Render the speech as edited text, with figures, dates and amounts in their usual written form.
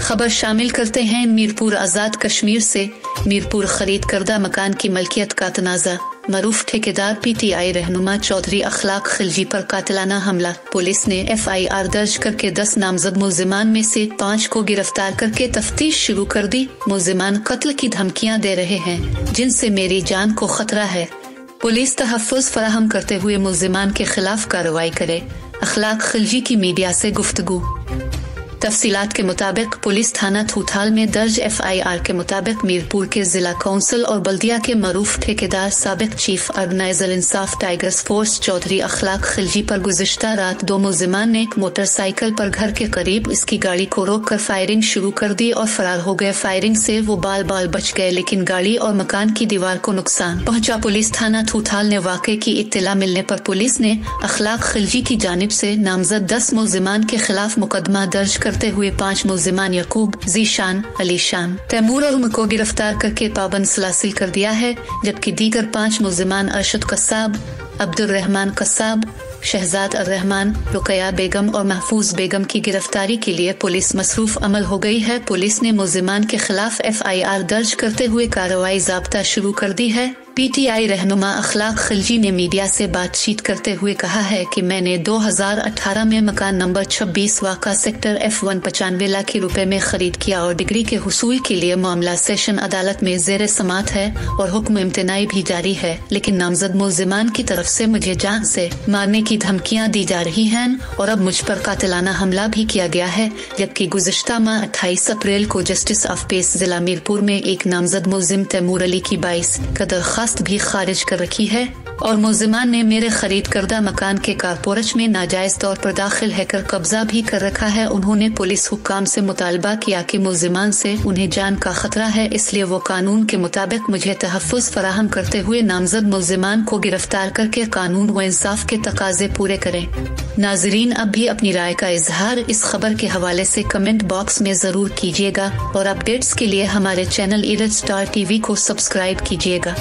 खबर शामिल करते हैं मीरपुर आजाद कश्मीर से। मीरपुर खरीद करदा मकान की मलकियत का तनाज़ा। मरूफ ठेकेदार पीटीआई रहनुमा चौधरी अखलाक खिलजी पर कातिलाना हमला। पुलिस ने FIR दर्ज करके 10 नामजद मुल्जिमान में से 5 को गिरफ्तार करके तफ्तीश शुरू कर दी। मुल्जिमान कत्ल की धमकियां दे रहे हैं जिनसे मेरी जान को खतरा है। पुलिस तहफ़्फ़ुज़ फराहम करते हुए मुल्जिमान के खिलाफ कार्रवाई करे। अखलाक खिलजी की मीडिया से गुफ्तगू। तफसीलात के मुताबिक पुलिस थाना थूथाल में दर्ज FIR के मुताबिक मीरपुर के जिला काउंसिल और बल्दिया के मरूफ ठेकेदार साबिक चीफ ऑर्गेनाइजर इंसाफ टाइगर्स फोर्स चौधरी अखलाक खिलजी पर गुज़िश्ता रात 2 मुल्जिमान ने एक मोटरसाइकिल पर घर के करीब इसकी गाड़ी को रोककर फायरिंग शुरू कर दी और फरार हो गए। फायरिंग से वो बाल बाल बच गए, लेकिन गाड़ी और मकान की दीवार को नुकसान पहुंचा। पुलिस थाना थूथाल ने वाक़े की इत्तला मिलने पर पुलिस ने अखलाक खिलजी की जानिब से नामजद 10 मुल्जिमान के खिलाफ मुकदमा दर्ज करते हुए 5 मुल्जिमान यकूब, जीशान, अलीशान, तैमूर और उम को गिरफ्तार करके पाबंद सलासिल कर दिया है, जबकि दीगर 5 मुल्जिमान अरशद कसाब, अब्दुल रहमान कसाब, शहजाद अर रहमान, रुकया बेगम और महफूज बेगम की गिरफ्तारी के लिए पुलिस मसरूफ अमल हो गई है। पुलिस ने मुल्जिमान के खिलाफ FIR दर्ज करते हुए कार्रवाई ज़ाब्ता शुरू कर दी है। PTI रहनुमा अखलाक खिलजी ने मीडिया से बातचीत करते हुए कहा है कि मैंने 2018 में मकान नंबर 26 वाक़ा सेक्टर F1 95 लाख रुपए में खरीद किया और डिग्री के हुसूल के लिए मामला सेशन अदालत में ज़ेर समात है और हुक्म इम्तनाई भी जारी है, लेकिन नामजद मुल्जिमान की तरफ से मुझे जान से मारने की धमकियां दी जा रही हैं और अब मुझ पर कातिलाना हमला भी किया गया है। जबकि गुज़िश्ता माह 28 अप्रैल को जस्टिस ऑफ पीस जिला मीरपुर में एक नामजद मुल्जिम तैमूर अली की 22 का दरखास्त भी खारिज कर रखी है और मुल्जिमान ने मेरे खरीद करदा मकान के कारपोरच में नाजायज तौर पर दाखिल हैकर कब्जा भी कर रखा है। उन्होंने पुलिस हुक्काम से मुतालबा किया कि मुल्जिमान से उन्हें जान का खतरा है, इसलिए वो कानून के मुताबिक मुझे तहफ़्फ़ुज़ फराहम करते हुए नामजद मुल्जिमान को गिरफ्तार करके कानून व इंसाफ के तकाजे पूरे करें। नाजरीन, अब भी अपनी राय का इजहार इस खबर के हवाले से कमेंट बॉक्स में जरूर कीजिएगा और अपडेट्स के लिए हमारे चैनल इरज स्टार TV को सब्सक्राइब कीजिएगा।